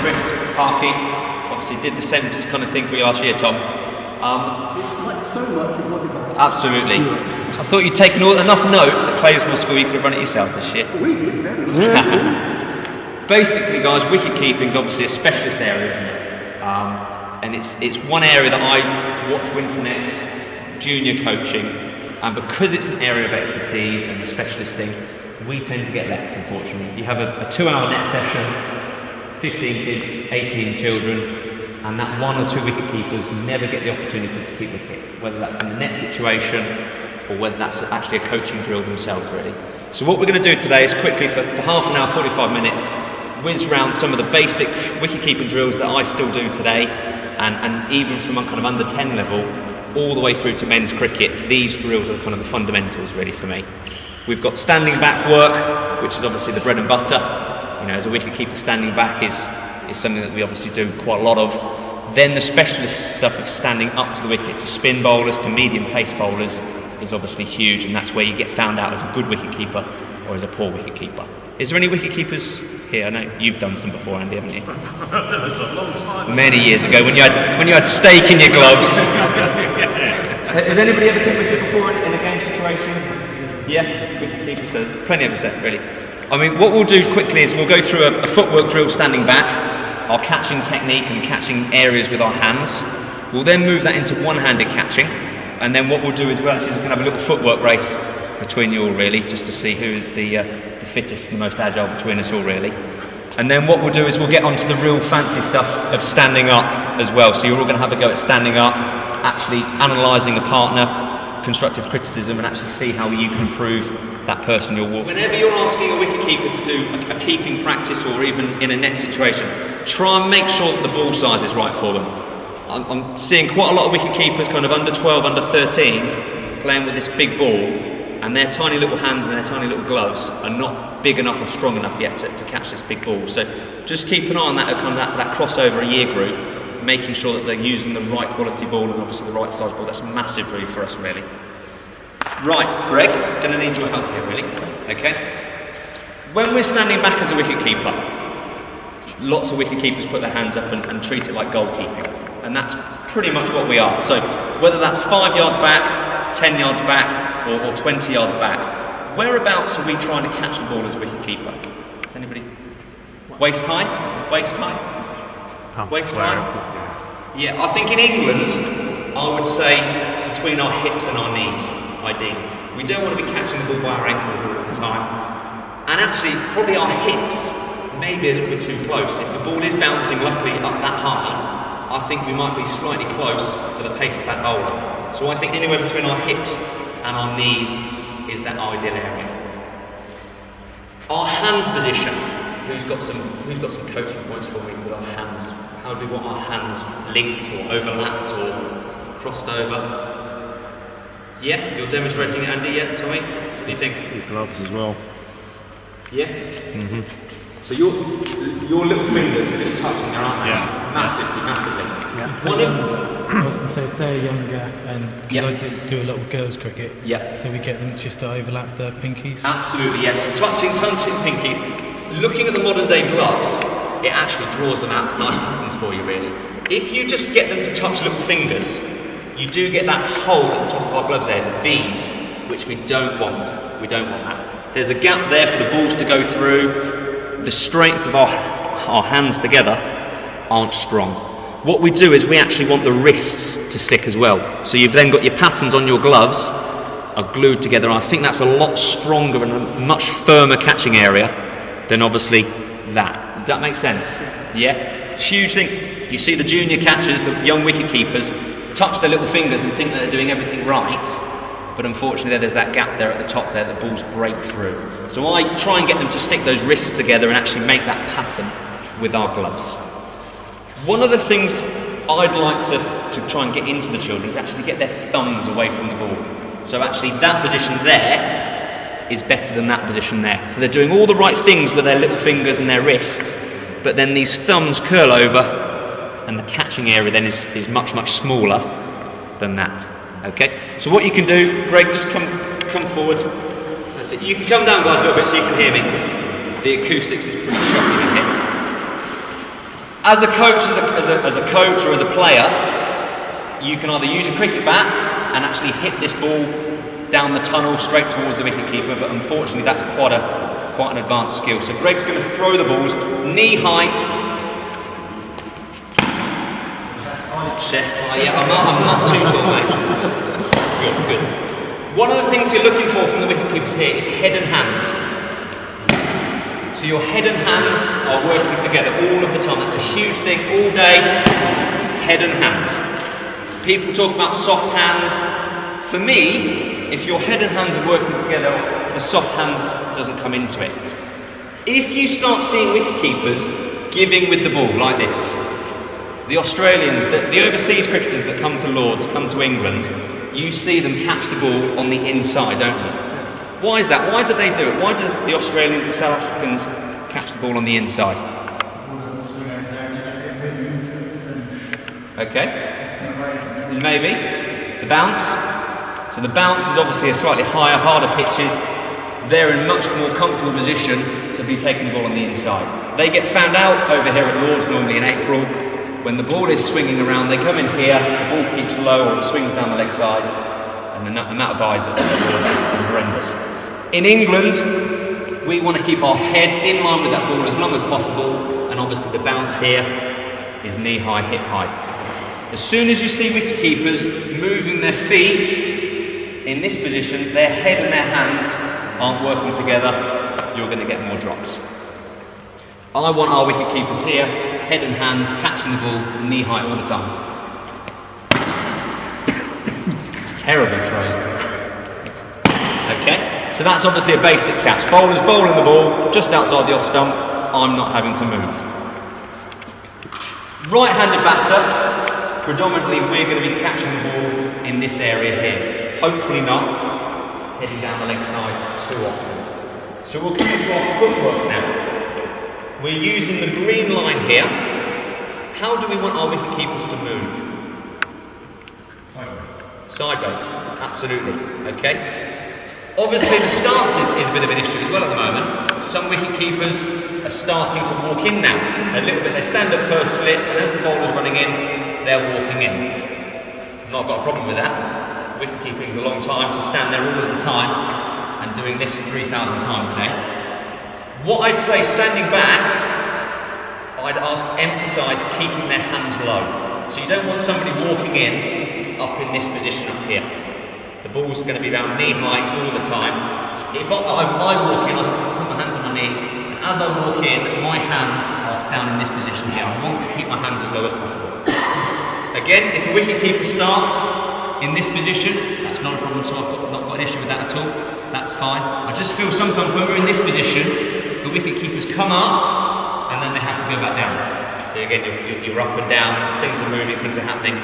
Chris Parkey, obviously did the same kind of thing for you last year, Tom. Like so much of what you've Absolutely. I thought you'd taken enough notes at Claysmore School you could have run it yourself this year. We did, very much. Basically, guys, wicket keeping is obviously a specialist area, isn't it? And it's one area that I watch Winternet's junior coaching, and because it's an area of expertise and a specialist thing, we tend to get left, unfortunately. You have a 2-hour net session, 15 kids, 18 children, and that 1 or 2 wicket keepers never get the opportunity to keep wicket, whether that's in the net situation or whether that's actually a coaching drill themselves, really. So what we're going to do today is quickly, for half an hour, 45 minutes, whiz round some of the basic wicket keeping drills that I still do today, and even from a kind of under 10 level all the way through to men's cricket. These drills are kind of the fundamentals, really, for me. We've got standing back work, which is obviously the bread and butter. You know, as a wicket keeper, standing back is something that we obviously do quite a lot of. Then the specialist stuff of standing up to the wicket, to spin bowlers, to medium pace bowlers, is obviously huge, and that's where you get found out as a good wicket keeper or as a poor wicket keeper. Is there any wicket keepers here? I know you've done some before, Andy, haven't you? That was a long time. Many years ago, when you had steak in your gloves. Has anybody ever kept wicket before in a game situation? Yeah, wicket keeper, so plenty of us there, really. I mean, what we'll do quickly is we'll go through a footwork drill standing back, our catching technique and catching areas with our hands. We'll then move that into one-handed catching, and then what we'll do is we're actually just going to have a little footwork race between you all, really, just to see who is the fittest and the most agile between us all, really. And then what we'll do is we'll get onto the real fancy stuff of standing up as well. So you're all going to have a go at standing up, actually analysing a partner, constructive criticism, and actually see how you can improve that person you're walking. Whenever you're asking a wicket keeper to do a keeping practice, or even in a net situation, try and make sure that the ball size is right for them. I'm seeing quite a lot of wicket keepers, kind of under 12, under 13, playing with this big ball, and their tiny little hands and their tiny little gloves are not big enough or strong enough yet to catch this big ball. So just keep an eye on that, kind of that crossover year group, making sure that they're using the right quality ball and obviously the right size ball. That's massive really for us, really. Right, Greg, going to need your help here, really. Okay. When we're standing back as a wicket keeper, lots of wicket keepers put their hands up and treat it like goalkeeping, and that's pretty much what we are. So whether that's 5 yards back, 10 yards back, or 20 yards back, whereabouts are we trying to catch the ball as a wicket keeper? Anybody? Waist high? Waist high? Waist high? Yeah, I think in England, I would say between our hips and our knees, ideally. We don't want to be catching the ball by our ankles all the time. And actually, probably our hips may be a little bit too close. If the ball is bouncing luckily up that high, I think we might be slightly close for the pace of that bowler. So I think anywhere between our hips and our knees is that ideal area. Our hand position. Who's got some coaching points for me with our hands? How do we want our hands linked or overlapped or crossed over? Yeah, you're demonstrating it, Andy, yeah, Tommy? What do you think? With gloves as well. Yeah? Mm-hmm. So your little fingers are just touching there, aren't they? Yeah. Massively. Yeah. I was going to say, if they're younger, and because I do a lot of girls' cricket, so we get them just to overlap the pinkies. Absolutely, yeah. So touching pinkies. Looking at the modern day gloves, it actually draws them out nice patterns for you, really. If you just get them to touch little fingers, you do get that hole at the top of our gloves there, the V's, which we don't want. We don't want that. There's a gap there for the balls to go through. The strength of our hands together aren't strong. What we do is we actually want the wrists to stick as well. So you've then got your patterns on your gloves are glued together. I think that's a lot stronger and a much firmer catching area than obviously that. Does that make sense? Yeah? Huge thing. You see the junior catchers, the young wicket keepers, touch their little fingers and think that they're doing everything right, but unfortunately there's that gap there at the top there that balls break through. So I try and get them to stick those wrists together and actually make that pattern with our gloves. One of the things I'd like to try and get into the children is actually get their thumbs away from the ball. So actually that position there is better than that position there. So they're doing all the right things with their little fingers and their wrists, but then these thumbs curl over and the catching area then is much, much smaller than that. Okay? So what you can do, Greg, just come forward. That's it. You can come down, guys, a little bit so you can hear me, because the acoustics is pretty shocking in here. As a coach, as a coach or as a player, you can either use a cricket bat and actually hit this ball down the tunnel straight towards the wicket keeper, but unfortunately that's quite an advanced skill. So Greg's going to throw the balls knee height. Chest high. Yeah, I'm not too tall, mate. Good. One of the things you're looking for from the wicket keepers here is head and hands. So your head and hands are working together all of the time. That's a huge thing all day. Head and hands. People talk about soft hands. For me, if your head and hands are working together, the soft hands doesn't come into it. If you start seeing wicket keepers giving with the ball like this, the Australians, the overseas cricketers that come to Lords, come to England, you see them catch the ball on the inside, don't you? Why is that? Why do they do it? Why do the Australians, the South Africans, catch the ball on the inside? Okay. Maybe. The bounce. So the bounce is obviously a slightly higher, harder pitches. They're in a much more comfortable position to be taking the ball on the inside. They get found out over here at Lords normally in April. When the ball is swinging around, they come in here, the ball keeps low or it swings down the leg side, and the amount of buys at Lords is horrendous. In England, we want to keep our head in line with that ball as long as possible, and obviously the bounce here is knee high, hip high. As soon as you see wicket keepers moving their feet in this position, their head and their hands aren't working together, you're going to get more drops. I want our wicket keepers here, head and hands, catching the ball knee high all the time. Terrible throw. Okay, so that's obviously a basic catch. Bowler's bowling the ball just outside the off stump, I'm not having to move. Right-handed batter, predominantly we're going to be catching the ball in this area here. Hopefully not heading down the leg side too often. So we'll come into our footwork now. We're using the green line here. How do we want our wicket keepers to move? Sideways, absolutely. Okay. Obviously the stance is a bit of an issue as well at the moment. Some wicket keepers are starting to walk in now. A little bit, they stand at first slip, and as the bowler's running in, they're walking in. I've not got a problem with that. Wicket keeping is a long time to stand there all of the time and doing this 3,000 times a day. What I'd say standing back, I'd emphasise keeping their hands low. So you don't want somebody walking in up in this position up here. The ball's going to be about knee height all the time. If I walk in, I put my hands on my knees, and as I walk in, my hands are down in this position here. I want to keep my hands as low as possible. Again, if a wicket keeper starts in this position, that's not a problem, so I've not got an issue with that at all. That's fine. I just feel sometimes when we're in this position, the wicket keepers come up and then they have to go back down. So again, you're up and down, things are moving, things are happening.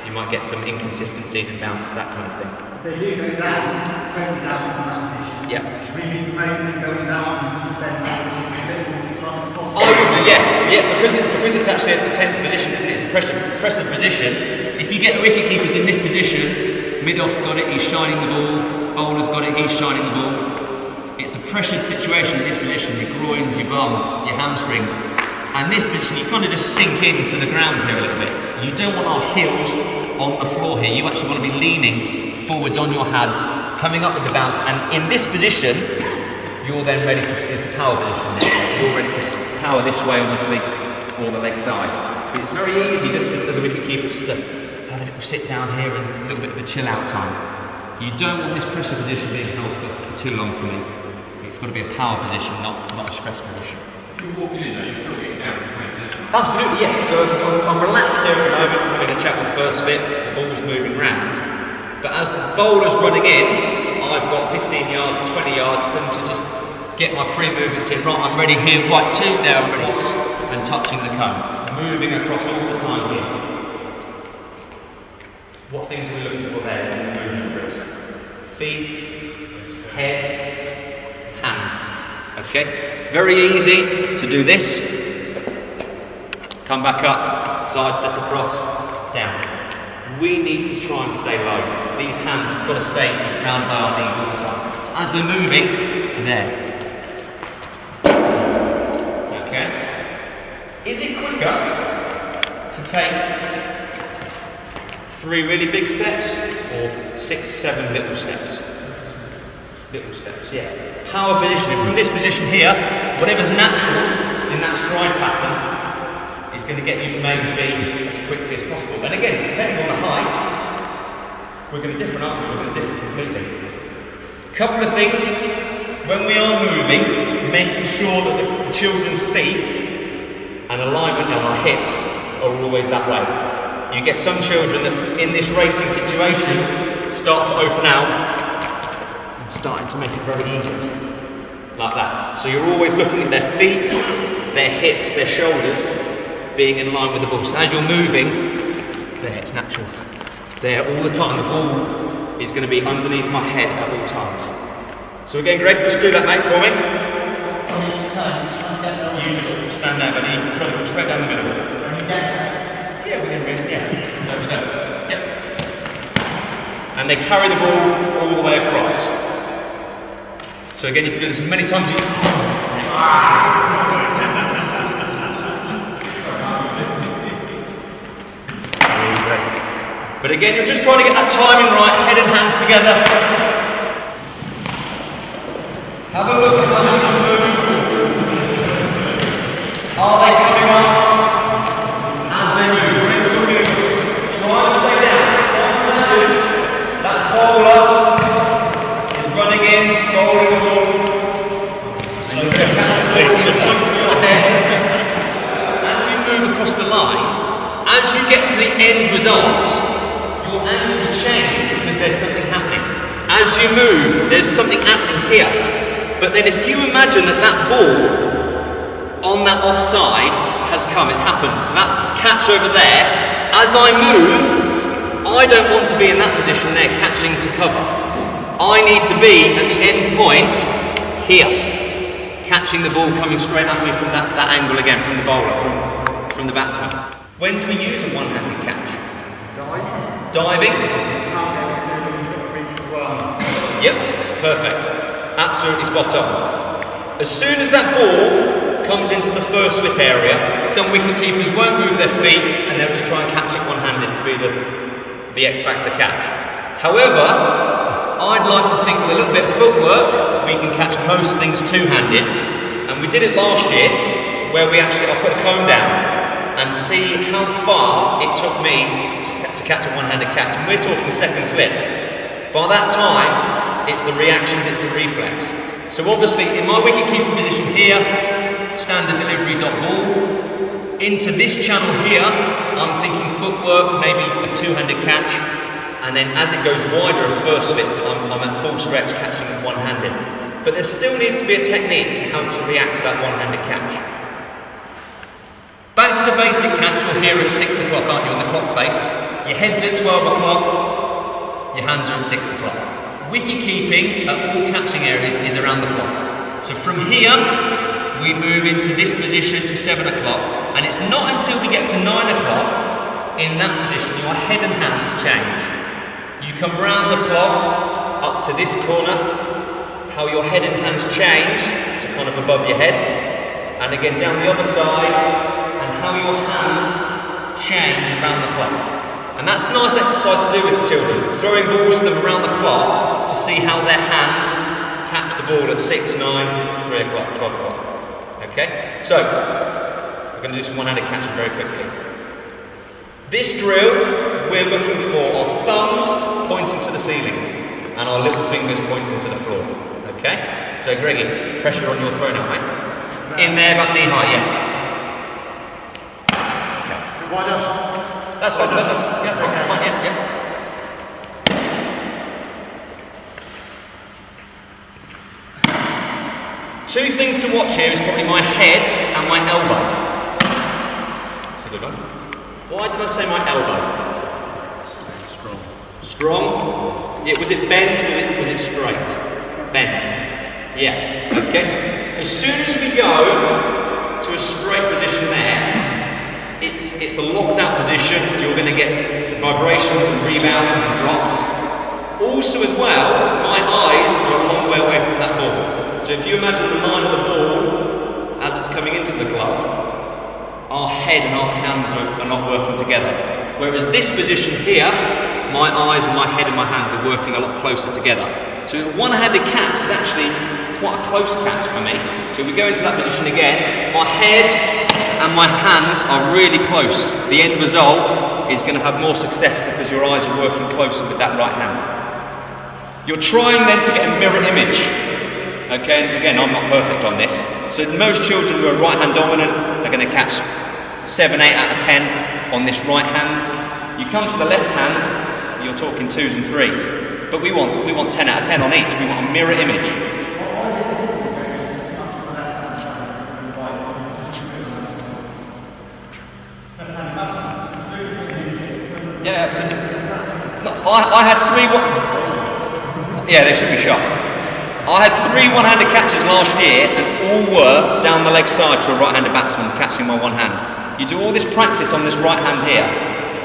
You might get some inconsistencies and bounce, that kind of thing. They do go down, going down into that position. Yeah. Maybe going down instead of that position as little time as possible. I would do, yeah, because it's actually a tense position, isn't it? It's a pressure position. If you get the wicket keepers in this position, mid-off's got it, he's shining the ball, bowler's got it, he's shining the ball. It's a pressured situation in this position, your groins, your bum, your hamstrings. And this position, you kind of just sink into the ground here a little bit. You don't want our heels on the floor here. You actually want to be leaning forwards on your hand, coming up with the bounce. And in this position, you're then ready to, it's a tower position there. You're ready to power this way, obviously, or the leg side. But it's very easy just as a wicket keeper just to have a little sit down here and a little bit of a chill out time. You don't want this pressure position being held for too long for me. It's got to be a power position, not a stress position. If you're walking in, you're still getting down to the same position. Absolutely, yeah. So if I'm relaxed here at the moment, having a chat with first slip, the ball's moving round. But as the bowler's running in, I've got 15 yards, 20 yards to just get my pre-movements in. Right, I'm ready here, right, two, there, I'm ready. And touching the cone. Moving across all the time here. What things are we looking for there in the movement drills? Feet, head, hands. Okay? Very easy to do this. Come back up, side step across, down. We need to try and stay low. These hands have got to stay down by our knees all the time. So as we're moving, there. Okay? Is it quicker take 3 really big steps or 6, 7 little steps. Little steps, yeah. Power positioning. From this position here, whatever's natural in that stride pattern is going to get you from A to B as quickly as possible. And again, depending on the height, we're going to differ, aren't we? We're going to differ completely. Couple of things. When we are moving, making sure that the children's feet and alignment on our hips are always that way. You get some children that in this racing situation start to open out and starting to make it very easy. Like that. So you're always looking at their feet, their hips, their shoulders being in line with the ball. So as you're moving, there, it's natural. There all the time. The ball is going to be underneath my head at all times. So again, Greg, just do that, mate, for me. You just stand there, but you can throw them straight down the middle. Yeah, within reason, yeah. Yep. And they carry the ball all the way across. So again, you can do this as many times as you can. But again, you're just trying to get that timing right, head and hands together. Have a look at how many are moving. Are they coming up? As they move, try to stay down. That bowler is running in, bowling the ball. So you're going to catch the ball in front of your head. As you move across the line, as you get to the end results, your angles change because there's something happening. As you move, there's something happening here. But then if you imagine that that ball on that offside has come, it's happened. So that catch over there, as I move, I don't want to be in that position there catching to cover. I need to be at the end point here, catching the ball coming straight at me from that angle again, from the bowler, from the batsman. When do we use a one-handed catch? Diving? Yep, perfect. Absolutely spot on. As soon as that ball comes into the first slip area, some wicket-keepers won't move their feet and they'll just try and catch it one-handed to be the X-factor catch. However, I'd like to think with a little bit of footwork, we can catch most things two-handed. And we did it last year, where I put a cone down and see how far it took me to catch a one-handed catch. And we're talking the second slip. By that time, it's the reactions, it's the reflex. So obviously, in my wicket-keeping position here, standard delivery dot ball. Into this channel here, I'm thinking footwork, maybe a two-handed catch, and then as it goes wider, a first slip, I'm at full stretch catching it one-handed. But there still needs to be a technique to how to react to that one-handed catch. Back to the basic catch, you're here at 6 o'clock, aren't you, on the clock face? Your head's at 12 o'clock, your hands are at 6 o'clock. Wicket keeping at all catching areas is around the clock. So from here, we move into this position to 7 o'clock, and it's not until we get to 9 o'clock, in that position, your head and hands change. You come round the clock, up to this corner, how your head and hands change to kind of above your head, and again down the other side, and how your hands change around the clock. And that's a nice exercise to do with the children, throwing balls to them around the clock to see how their hands catch the ball at 6, 9, 3 o'clock, 12 o'clock. Okay? So, we're going to do some one-handed catching very quickly. This drill, we're looking for our thumbs pointing to the ceiling and our little fingers pointing to the floor. Okay? So, Greggy, pressure on your throw now, mate. In there, about knee high, yeah. Okay. Why not? That's fine, yeah, that's fine, yeah. Two things to watch here is probably my head and my elbow. That's a good one. Why did I say my elbow? Strong. Strong? Yeah, was it bent or was it straight? Bent. Yeah, okay. As soon as we go to a straight position there, it's a locked out position, you're going to get vibrations and rebounds and drops. Also as well, my eyes are a long way away from that ball. So if you imagine the line of the ball as it's coming into the glove, our head and our hands are not working together. Whereas this position here, my eyes and my head and my hands are working a lot closer together. So a one-handed catch is actually quite a close catch for me. So we go into that position again, my head and my hands are really close. The end result is going to have more success because your eyes are working closer with that right hand. You're trying then to get a mirror image. Okay, and again, I'm not perfect on this. So most children who are right hand dominant are going to catch 7, 8 out of 10 on this right hand. You come to the left hand, you're talking 2s and 3s. But we want 10 out of 10 on each. We want a mirror image. Why is it important to go just as much on the left-hand side as the right one, just to move those? Left-handed batsman. Yeah, absolutely. No, I had 3 Yeah, they should be sharp. I had 3 one-handed catches last year, and all were down the leg side to a right-handed batsman catching my one hand. You do all this practice on this right hand here,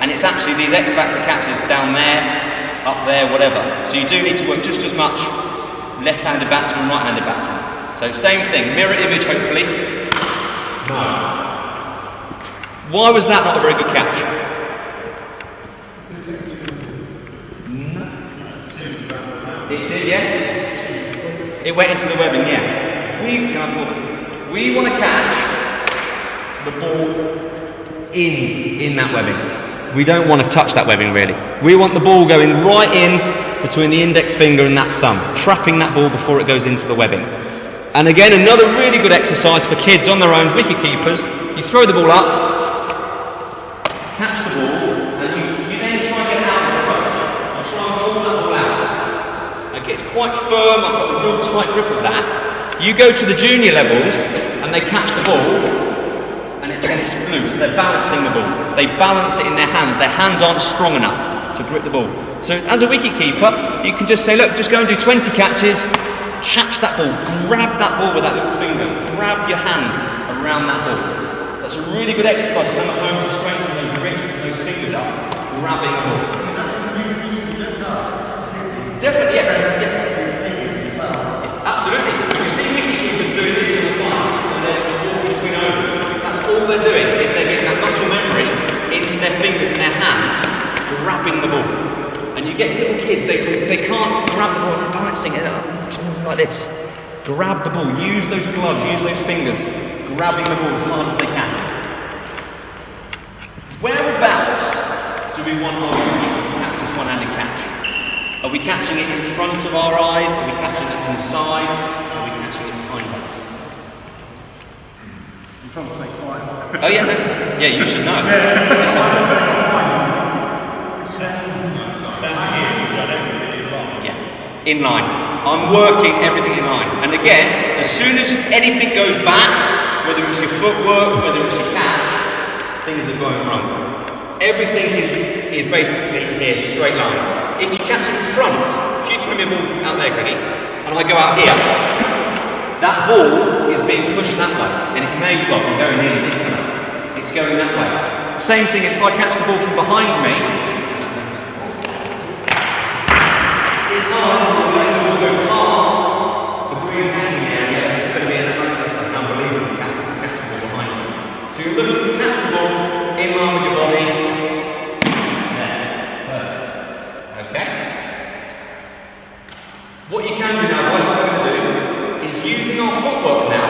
and it's actually these X-Factor catches down there, up there, whatever. So you do need to work just as much left-handed batsman, right-handed batsman. So same thing, mirror image hopefully. No. Why was that not a very good catch? No. It did, yeah? It went into the webbing, yeah. We want to catch the ball in that webbing. We don't want to touch that webbing really. We want the ball going right in between the index finger and that thumb, trapping that ball before it goes into the webbing. And again, another really good exercise for kids on their own, wicket keepers. You throw the ball up, catch the ball, and you then try and get it out of the approach. You try and pull that ball out. Okay, it's quite firm, I've got a real tight grip of that. You go to the junior levels, and they catch the ball, and it's loose. They're balancing the ball. They balance it in their hands. Their hands aren't strong enough to grip the ball. So as a wicket keeper, you can just say, look, just go and do 20 catches, catch that ball, grab that ball with that little finger, grab your hand around that ball. That's a really good exercise for them at home to strengthen those wrists and those fingers up, grabbing the ball. Is that something you keep does specifically? Definitely, yeah. Absolutely. You see wicket keepers doing this all the time, and they're walking between overs. That's all they're doing, is they're getting that muscle memory into their fingers and their hands, grabbing the ball. And you get little kids, they can't grab the ball, they're balancing it up like this. Grab the ball, use those gloves, use those fingers, grabbing the ball as hard as they can. Whereabouts do we want our wicket to catch this one-handed catch? Are we catching it in front of our eyes? Are we catching it on the side? Are we catching it behind us? I'm trying to stay quiet. Oh yeah, yeah, you should know. Yeah, in line. I'm working everything in line. And again, as soon as anything goes back, whether it's your footwork, whether it's your catch, things are going wrong. Everything is basically here, straight lines. If you catch it in front, if you throw me a ball out there, Greggy, and I go out here, that ball is being pushed that way, and it may well be going nearly deep enough. It's going that way. Same thing if I catch the ball from behind me, it's not letting the ball go past the green catching area, it's going to be an unbelievable catch the ball behind you. So you're looking to catch the ball in line with your body. What you can do now, what we're going to do, is using our footwork now.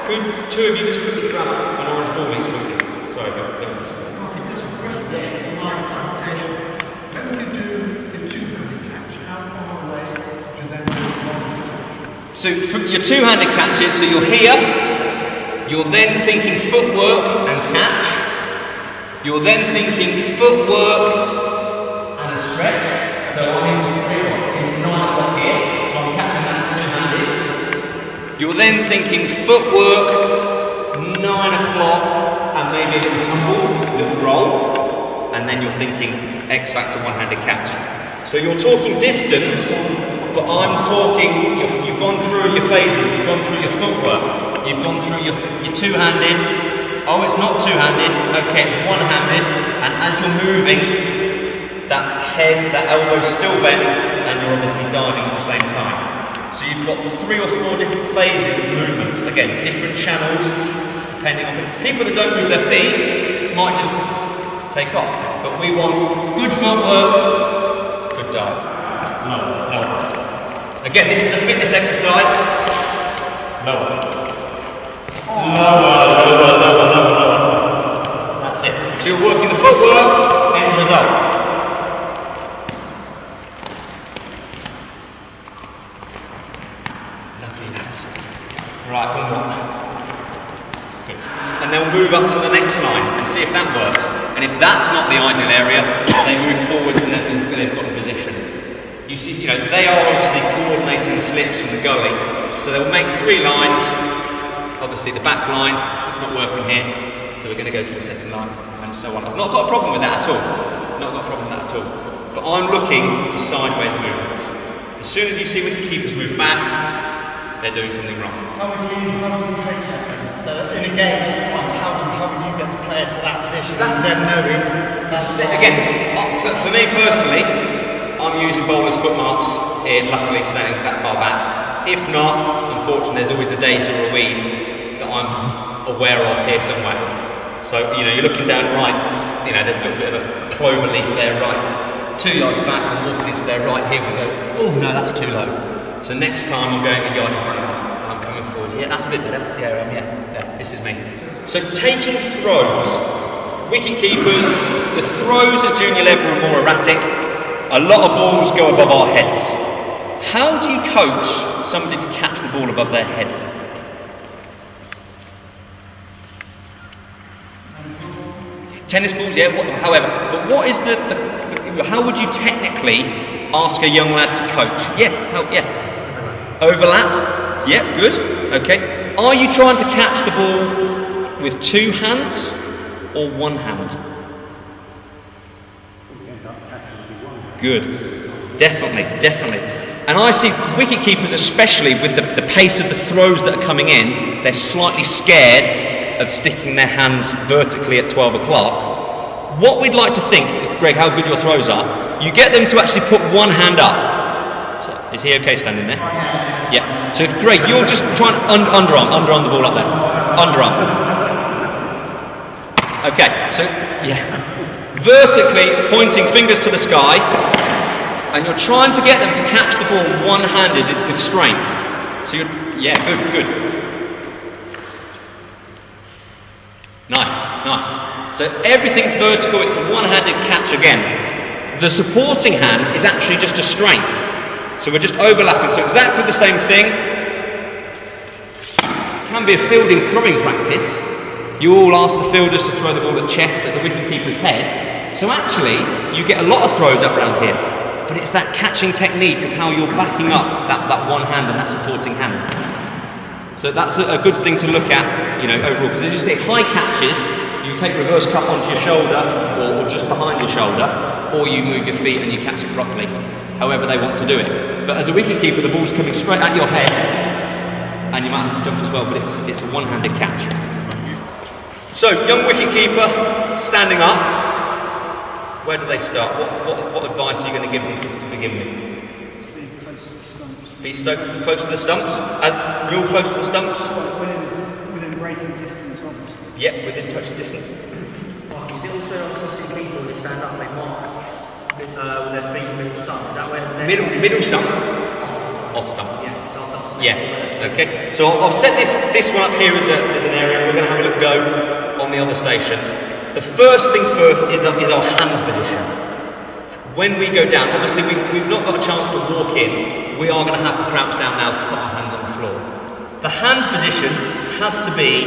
Could 2 of you just quickly grab an orange ball mix quickly? Sorry, go. When you do the two-handed catch, how far away do they move? So for your two-handed catches, so you're here, you're then thinking footwork and catch. You're then thinking footwork and a stretch. So I'm into 3-1. It's 9 o'clock here, so I'm catching that two-handed. You're then thinking footwork, 9 o'clock, and maybe a little tumble, a little roll, and then you're thinking X-Factor one-handed catch. So you're talking distance, but I'm talking, you've gone through your phases, you've gone through your footwork, you've gone through your two-handed, oh it's not two-handed, okay it's one-handed, and as you're moving, that head, that elbow's still bent, and you're obviously diving at the same time. So you've got 3 or 4 different phases of movements. Again, different channels, depending on people that don't move their feet might just take off. But we want good footwork, good dive. Lower. Again, this is a fitness exercise. Lower. That's it. So you're working the footwork, end result. Lovely, lads. Right, one more. Good. And then we'll move up to the next line and see if that works. And if that's not the ideal area, they move forwards and they've got a position. You see, they are obviously coordinating the slips from the gully. So they'll make 3 lines. Obviously the back line, it's not working here. So we're going to go to the second line and so on. I've not got a problem with that at all. Not got a problem with that at all. But I'm looking for sideways movements. As soon as you see wicket keepers move back, they're doing something wrong. How would you coach that? So in a game, it's like, how would you get the player to that position and then knowing that? Again, for me personally, I'm using bowler's footmarks here, luckily standing that far back. If not, unfortunately, there's always a daisy or a weed that I'm aware of here somewhere. So, you're looking down right, there's a little bit of a clover leaf there, right. 2 yards back, I'm walking into their right here, we go, oh no, that's too low. So next time I'm going a yard in front of them, and I'm coming forward. Yeah, that's a bit better. Yeah, this is me. So taking throws. Wicket keepers, the throws at junior level are more erratic. A lot of balls go above our heads. How do you coach somebody to catch the ball above their head? Tennis balls, yeah, however, but what is how would you technically ask a young lad to coach? Yeah. Overlap? Yeah, good. Okay. Are you trying to catch the ball with 2 hands or 1 hand? Good. Definitely. And I see wicket keepers, especially with the pace of the throws that are coming in, they're slightly scared of sticking their hands vertically at 12 o'clock. What we'd like to think, Greg, how good your throws are, you get them to actually put 1 hand up. So, is he okay standing there? Yeah. So if Greg, you're just trying to underarm the ball up there. Underarm. Okay, so yeah. Vertically pointing fingers to the sky, and you're trying to get them to catch the ball one-handed with strength. So good. Nice. So everything's vertical, it's a one-handed catch again. The supporting hand is actually just a strength. So we're just overlapping, so exactly the same thing. Can be a fielding throwing practice. You all ask the fielders to throw the ball at chest at the wicket-keeper's head. So actually, you get a lot of throws up around here. But it's that catching technique of how you're backing up that one hand and that supporting hand. So that's a good thing to look at, overall. Because as you say, high catches, you take reverse cup onto your shoulder or just behind your shoulder, or you move your feet and you catch it properly, however they want to do it. But as a wicket-keeper, the ball's coming straight at your head, and you might have to jump as well, but it's a one-handed catch. So, young wicket-keeper, standing up. Where do they start? What advice are you going to give them to begin with? Be close to the stumps? You're close to the stumps? Within breaking distance, obviously. Yep, within touching distance. Is it also obviously people who stand up and mark with their feet in the middle stump? Is that where Middle stump? Off stump. Yeah, so off Yeah, okay. So I've set this one up here as an area. We're going to have a look go on the other stations. The first thing first is our hand position. When we go down, obviously we've not got a chance to walk in. We are going to have to crouch down now and put our hands on the floor. The hand position has to be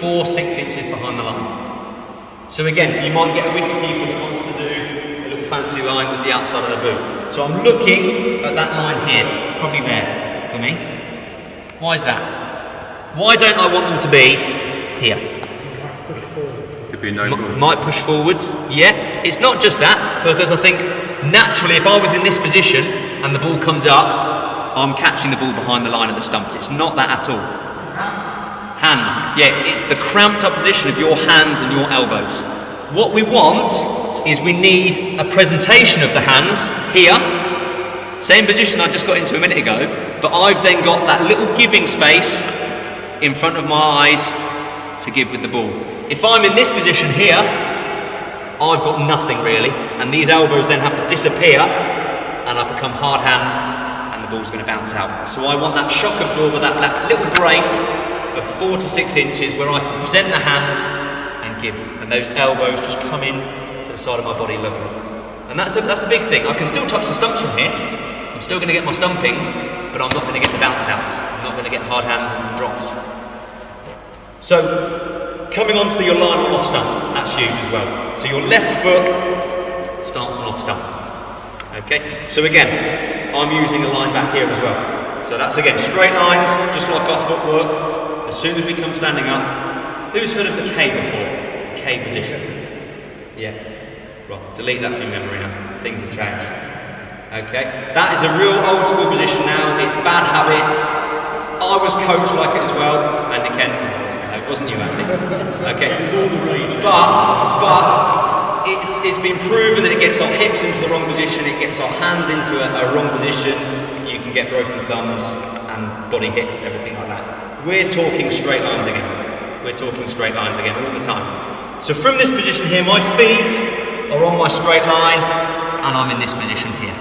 4-6 inches behind the line. So again, you might get a wicket-keeper who wants to do a little fancy line with the outside of the boot. So I'm looking at that line here, probably there for me. Why is that? Why don't I want them to be here? Could be a no ball. Might push forwards, yeah. It's not just that, because I think naturally if I was in this position and the ball comes up, I'm catching the ball behind the line of the stumps. It's not that at all. Hands, yeah, it's the cramped up position of your hands and your elbows. What we want is we need a presentation of the hands here, same position I just got into a minute ago, but I've then got that little giving space in front of my eyes to give with the ball. If I'm in this position here, I've got nothing really, and these elbows then have to disappear, and I become hard hand, and the ball's going to bounce out. So I want that shock absorber, that little brace of 4 to 6 inches where I can present the hands and give, and those elbows just come in to the side of my body, lovely. And that's a big thing. I can still touch the stumps from here. I'm still going to get my stumpings, but I'm not going to get the bounce outs. I'm not going to get hard hands and drops. So, coming onto your line on off stump, that's huge as well. So your left foot starts on off stump. Okay, so again, I'm using a line back here as well. So that's again, straight lines, just like our footwork. As soon as we come standing up, who's heard of the K before? The K position? Yeah, right, delete that from your memory now. Things have changed. Okay, that is a real old school position now. It's bad habits. I was coached like it as well, and again, it wasn't you, Andy. Okay, it was all the rage. But it's been proven that it gets our hips into the wrong position, it gets our hands into a wrong position. You can get broken thumbs and body hits, everything like that. We're talking straight lines again. We're talking straight lines again all the time. So from this position here, my feet are on my straight line, and I'm in this position here.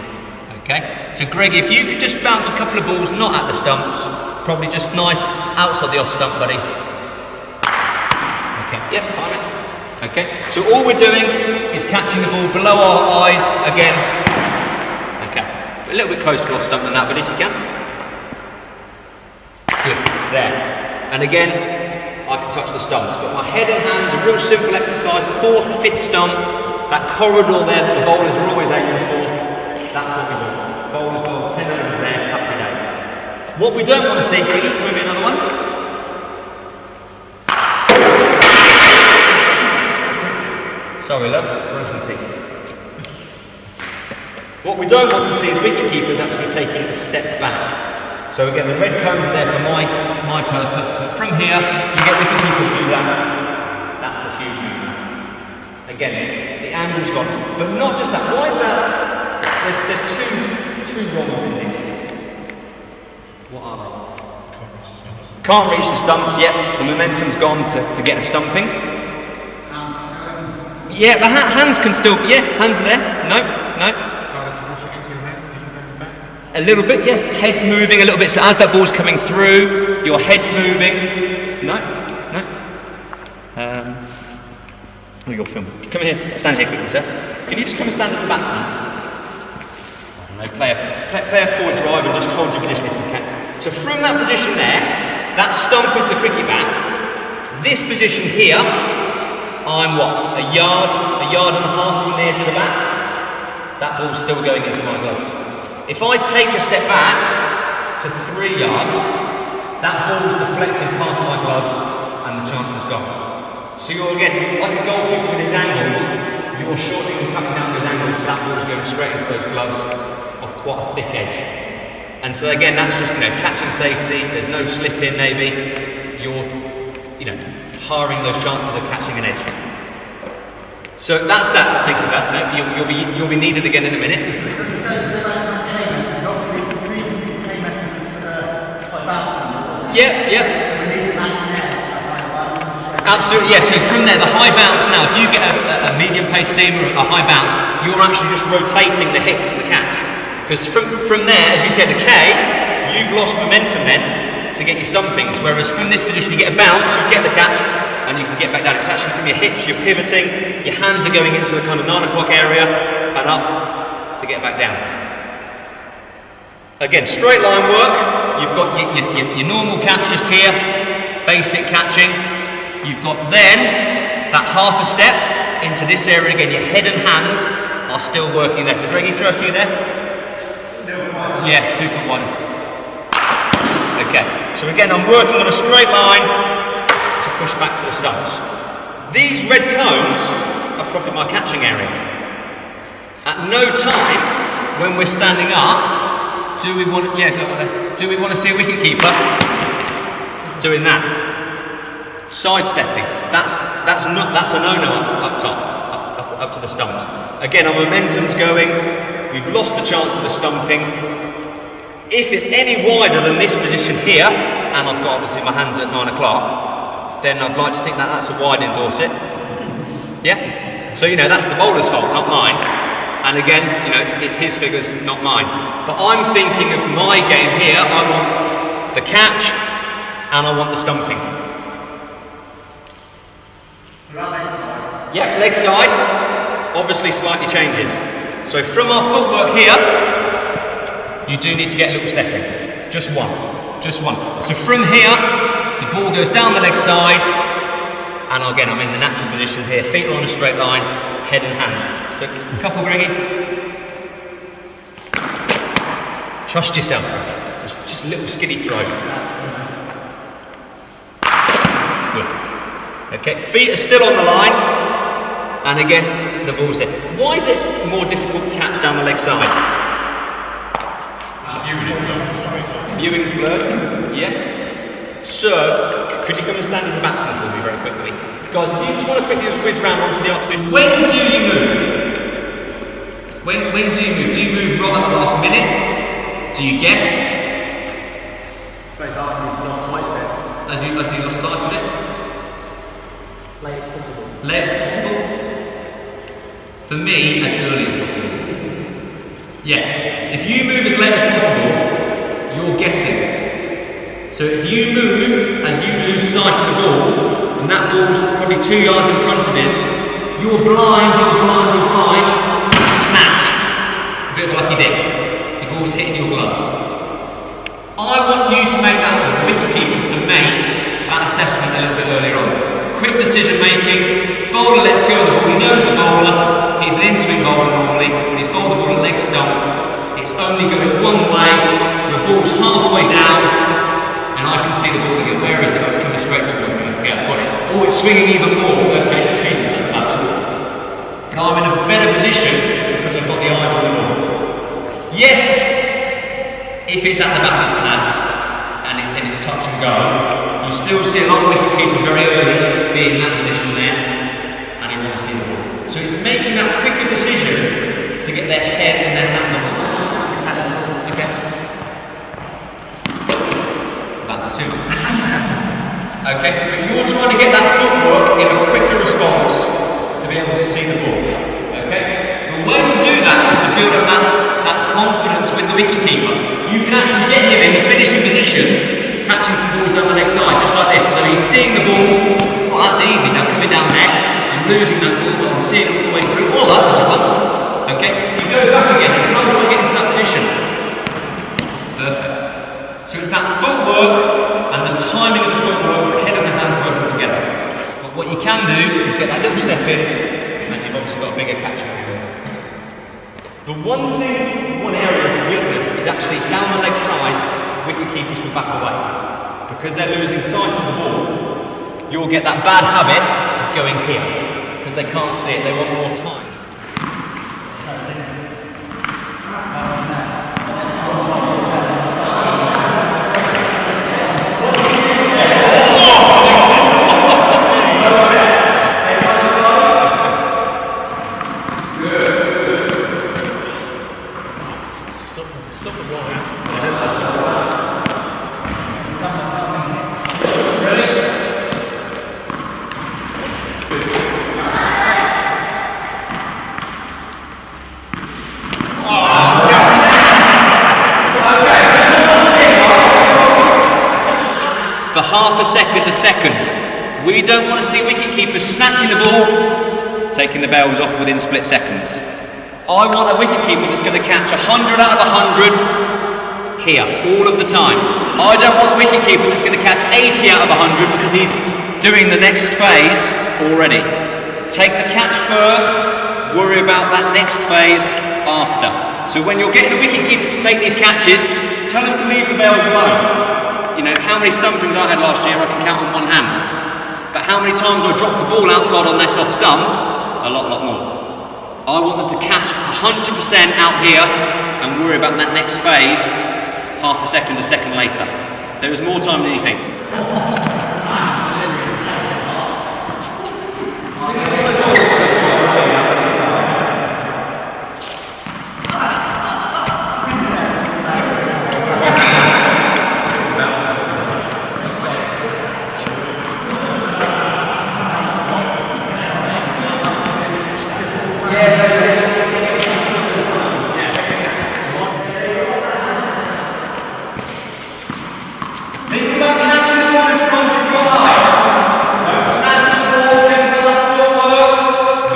Okay, so Greg, if you could just bounce a couple of balls, not at the stumps, probably just nice outside the off stump, buddy. Okay, yep, fine. Okay, so all we're doing is catching the ball below our eyes again. Okay, a little bit closer to off stump than that, but if you can. Good, there. And again, I can touch the stumps, but my head and hands, a real simple exercise, 4th, 5th stump, that corridor there that the bowlers are always aiming for. That's what we want. Bowlers will 10 overs there, couple of days. What we don't want to see, can we throw me another one? Sorry love, broken teeth. What we don't want to see is wicket keepers actually taking a step back. So again, the red cones are there for my purpose. From here, you get wicket keepers do that. That's a huge movement. Again, the angle's gone. But not just that. Why is that? There's two wrongs in this. What are they? Can't reach the stumps yet. The momentum's gone to get a stumping. Yeah, the hands can still. Yeah, hands are there. No. A little bit, yeah. Head's moving a little bit. So as that ball's coming through, your head's moving. No. Oh, you're filming. Come here, stand here quickly, sir. Can you just come and stand as the batsman? No, play a forward drive and just hold your position if you can. So from that position there, that stump is the cricket bat. This position here, I'm what? A yard and a half from the edge of the bat. That ball's still going into my gloves. If I take a step back to 3 yards, that ball's deflected past my gloves and the chance is gone. So you're again, like a goalkeeper with his angles, you're shortening and cutting down those angles, so that ball's going straight into those gloves of quite a thick edge. And so again, that's just, catching safety, there's no slip in maybe, you're, hiring those chances of catching an edge. So that's that, think of that. You'll be needed again in a minute. Yeah. Absolutely, yeah. So from there, the high bounce now, if you get a medium pace seam or a high bounce, you're actually just rotating the hips of the catch. Because from there, as you said, the K, you've lost momentum then to get your stumpings. Whereas from this position, you get a bounce, you get the catch, and you can get back down. It's actually from your hips, you're pivoting, your hands are going into the kind of 9 o'clock area and up to get back down. Again, straight line work. You've got your normal catch just here, basic catching. You've got then that half a step into this area again. Your head and hands are still working there. So Greg, you throw a few there? Yeah, 2 foot wide. Okay, so again I'm working on a straight line to push back to the stumps. These red cones are probably my catching area. At no time when we're standing up do we want to see a wicket keeper doing that. Sidestepping, that's a no-no up top, up to the stumps. Again, our momentum's going, we've lost the chance of the stumping. If it's any wider than this position here, and I've got obviously my hands at 9 o'clock, then I'd like to think that that's a wide in Dorset. Yeah? So, you know, that's the bowler's fault, not mine. And again, you know, it's his figures, not mine. But I'm thinking of my game here. I want the catch and I want the stumping. Yeah, leg side obviously slightly changes. So from our footwork here, you do need to get a little step in. Just one. Just one. So from here, the ball goes down the leg side, and again, I'm in the natural position here. Feet are on a straight line, head and hands. So a couple, Greggy. Trust yourself. Just a little skiddy throw. Good. Okay, feet are still on the line, and again, the ball's there. Why is it more difficult to catch down the leg side? Viewing's blurred. Yeah. Sir, could you come and stand as a batsman for me very quickly? Guys, if you just want to quickly just whiz round onto the artifice. When do you move? When do you move? Do you move right at the last minute? Do you guess? As you lost sight of it? Late as possible. Late as possible? For me, as early as possible. Yeah. If you move as late as possible, you're guessing. So if you move and you lose sight of the ball, and that ball's probably 2 yards in front of him, you're blind, snatch. A bit of a lucky dip. The ball's hitting your gloves. I want you to make that, the wicketkeepers to make that assessment a little bit earlier on. Quick decision making, bowler lets go of the ball, he knows the bowler, he's an in-swing bowler normally, when he's bowled the ball at leg stump, it's only going one way, the ball's halfway down, and I can see the ball again. Where is it? Oh, it's coming straight towards me. Okay, I've got it. Oh, it's swinging even more. Okay, Jesus, that's bad. But I'm in a better position because I've got the eyes on the ball. Yes, if it's at the batter's pads and it's touch and go, you still see a lot of wicket keepers very early being in that position there, and you want to see the ball. So it's making that quicker decision to get their head and their hands on the ball. Okay. That's too much. Okay, but you're trying to get that footwork in a quicker response to be able to see the ball. Okay? The way to do that is to build up that confidence with the wicketkeeper. You can actually get him in the finishing position, catching some balls down the leg side, just like this. So he's seeing the ball. Oh, that's easy. Now coming down there, I'm losing that ball, but I'm seeing it all the way through. Oh, that's a good one. Okay? You go back again. How do I get into that position? Perfect. So it's that footwork and the timing of the footwork, the head and the hands working together. But what you can do is get that little step in, and you've obviously got a bigger catch area. The one area of weakness is actually down the leg side, wicket keepers will back away. Because they're losing sight of the ball, you'll get that bad habit of going here. Because they can't see it, they want more time. Stop the wides. For half a second. We don't want to see wicketkeepers snatching the ball, taking the bails off within split seconds. I want a wicketkeeper that's going to catch 100 out of 100 here, all of the time. I don't want a wicketkeeper that's going to catch 80 out of 100 because he's doing the next phase already. Take the catch first, worry about that next phase after. So when you're getting a wicketkeeper to take these catches, tell him to leave the bails alone. You know, how many stumpings I had last year, I can count on one hand. But how many times I dropped a ball outside on this off stump? A lot more. I want them to catch 100% out here and worry about that next phase half a second later. There is more time than you think. Think about catching the ball in front of your eyes. Don't stand to the ball, think about footwork.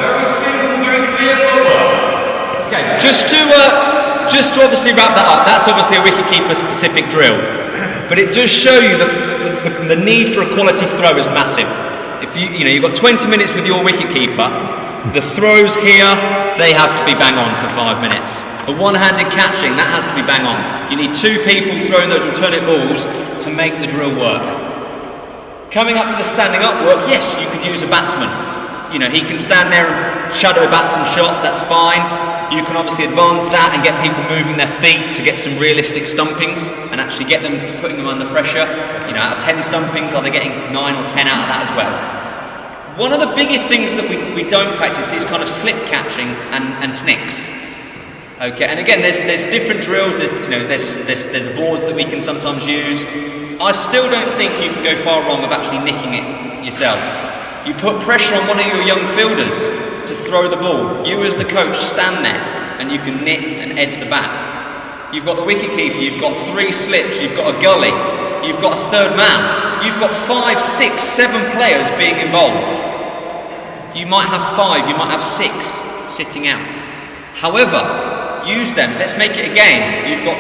Very simple, very clear footwork. Okay, just to obviously wrap that up, that's obviously a wicketkeeper specific drill. But it does show you that the need for a quality throw is massive. If you've got 20 minutes with your wicketkeeper, the throws here, they have to be bang on for 5 minutes. The one-handed catching, that has to be bang on. You need 2 people throwing those alternate balls to make the drill work. Coming up to the standing up work, yes, you could use a batsman. He can stand there and shadow bat some shots, that's fine. You can obviously advance that and get people moving their feet to get some realistic stumpings and actually get them, putting them under pressure. Out of 10 stumpings, are they getting 9 or 10 out of that as well? One of the biggest things that we don't practice is kind of slip catching and snicks. Okay, and again, there's different drills. There's boards that we can sometimes use. I still don't think you can go far wrong of actually nicking it yourself. You put pressure on one of your young fielders to throw the ball. You as the coach stand there and you can nick and edge the bat. You've got the wicketkeeper, you've got 3 slips, you've got a gully, you've got a third man, you've got 5, 6, 7 players being involved. You might have 5, you might have 6 sitting out. However, use them. Let's make it a game. You've got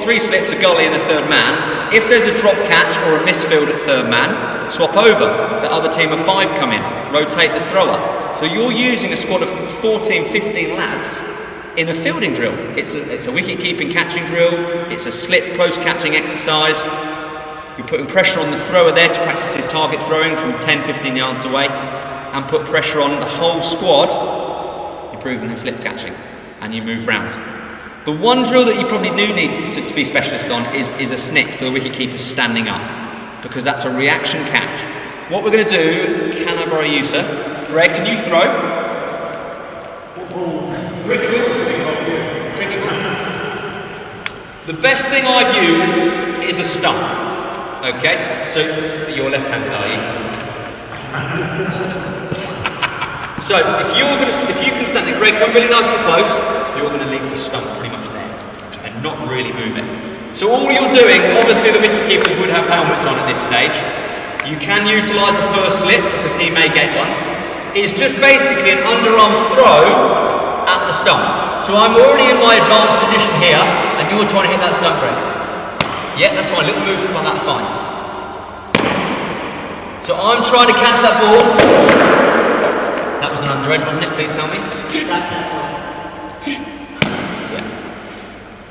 3 slips, a gully and a third man. If there's a drop catch or a misfield at third man, swap over. The other team of 5 come in, rotate the thrower. So you're using a squad of 14, 15 lads in a fielding drill. It's a wicket-keeping catching drill, it's a slip close catching exercise. You're putting pressure on the thrower there to practice his target throwing from 10, 15 yards away, and put pressure on the whole squad, improving their slip catching, and you move round. The one drill that you probably do need to be specialist on is a snick for the wicket-keeper standing up, because that's a reaction catch. What we're going to do, can I borrow you, sir? Greg, can you throw? The best thing I've used is a stump. Okay, so you're left-handed, are you? So if you can stand there, Greg, come really nice and close. You're going to leave the stump pretty much there and not really move it. So all you're doing, obviously the wicket keepers would have helmets on at this stage. You can utilise a first slip because he may get one. It's just basically an underarm throw at the stump. So I'm already in my advanced position here, and you're trying to hit that stump, Greg. Yeah, that's fine. Little movements like that, fine. So I'm trying to catch that ball. That was an under edge, wasn't it? Please tell me. Yeah.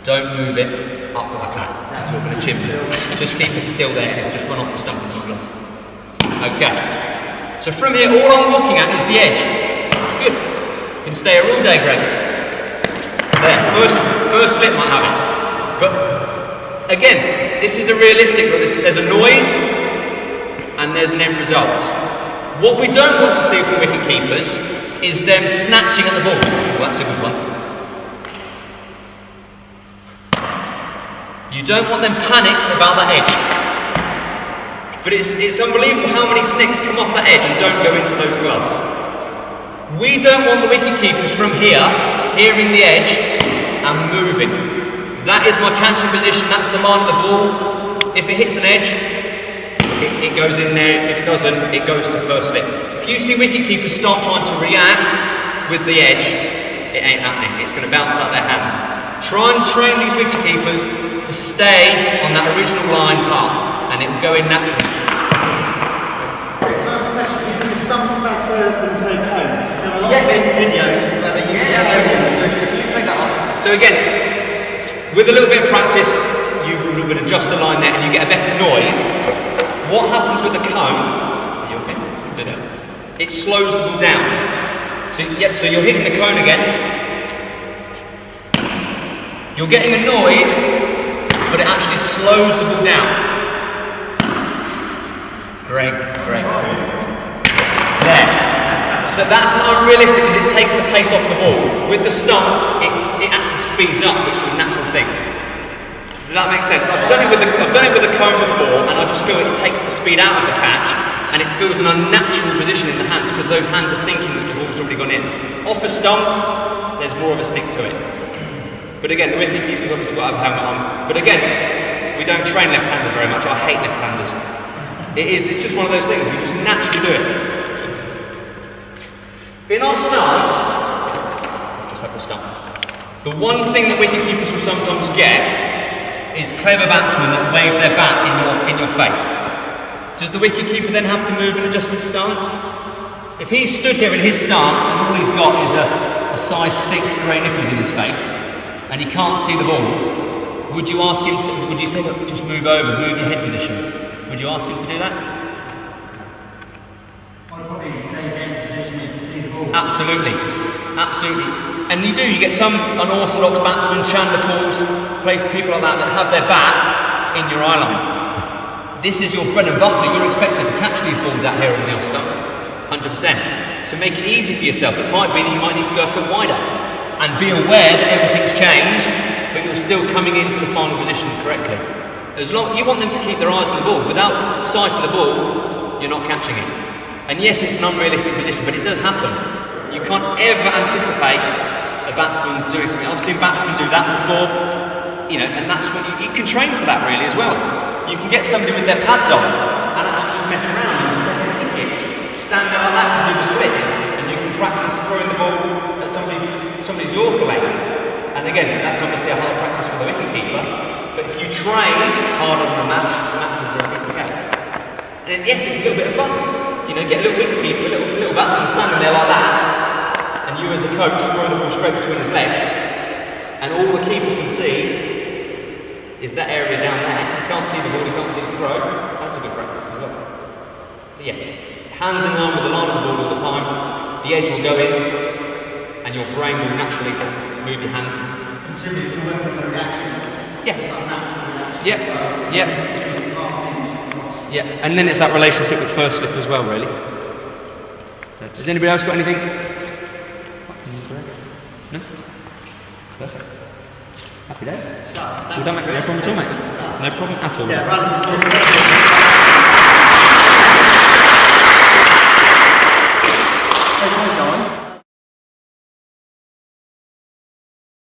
Don't move it up like that. That's what we're going to chip it. Just keep it still there. It'll just run off the stump and you lost. Okay. So from here, all I'm looking at is the edge. Good. You can stay here all day, Greg. There. First slip might have it. But again, this is a realistic. There's a noise and there's an end result. What we don't want to see from wicket keepers is them snatching at the ball. Well, that's a good one. You don't want them panicked about that edge. But it's unbelievable how many snicks come off that edge and don't go into those gloves. We don't want the wicket keepers from here, hearing the edge and moving. That is my catching position, that's the line of the ball. If it hits an edge, it goes in there. If it doesn't, it goes to first slip. If you see wicket keepers start trying to react with the edge, it ain't happening. It's going to bounce out their hands. Try and train these wicket keepers to stay on that original line path, and it will go in naturally. Last question, you think the stump batter and say cones? So a lot of videos that they use. So if you take that off. So again, with a little bit of practice, you would adjust the line there and you get a better noise. What happens with the cone? You okay? It slows the ball down. So so you're hitting the cone again. You're getting a noise, but it actually slows the ball down. Greg. There. So that's not unrealistic because it takes the pace off the ball. With the stump, it actually speeds up, which is a natural thing. Does that make sense? I've done it with the cone before, and I just feel it takes the speed out of the catch, and it feels an unnatural position in the hands because those hands are thinking that the ball's already gone in. Off a stump, there's more of a stick to it. But again, the wicket keeper's obviously got to have a helmet on. But again, we don't train left-handed very much. I hate left-handers. It's just one of those things, we just naturally do it. In our stance, just have the stump. The one thing that wicket keepers will sometimes get is clever batsmen that wave their bat in your face. Does the wicket keeper then have to move and adjust his stance? If he's stood here in his stance and all he's got is a size 6 grey nipples in his face and he can't see the ball, would you ask him to, would you say, look, just move over, move your head position? Would you ask him to do that? I'd probably say against position you can see the ball. Absolutely, absolutely. And you get some unorthodox batsmen, Chandler Pauls, people like that have their bat in your eye line. This is your bread and butter. You're expected to catch these balls out here on the off stump, 100%. So make it easy for yourself. It might be that you might need to go a foot wider, and be aware that everything's changed, but you're still coming into the final position correctly. As long you want them to keep their eyes on the ball. Without sight of the ball, you're not catching it. And yes, it's an unrealistic position, but it does happen. You can't ever anticipate a batsman doing something. I've seen batsmen do that before, and that's when you can train for that really as well. You can get somebody with their pads on and actually just mess around and wicket, stand there like that and do the splits, and you can practice throwing the ball at somebody's Yorker lane. And again, that's obviously a hard practice for the wicket keeper. But if you train harder than the match is a piece of cake. And yes, it's a little bit of fun. Get a little wicket keeper, a little batsman standing there like that, and you as a coach throw the ball straight between his legs, and all the keeper can see is that area down there. You can't see the ball, you can't see the throw. That's a good practice as well. But yeah, hands in line with the line of the ball all the time. The edge will go in, and your brain will naturally move your hands. Considering if you're working with the reactions, Yeah. it's not natural reaction. Yeah. And then it's that relationship with first slip as well, really. Has anybody else got anything? No? Perfect. Happy days. Well done, mate. No problem at all, mate. No problem at all. Yeah, run.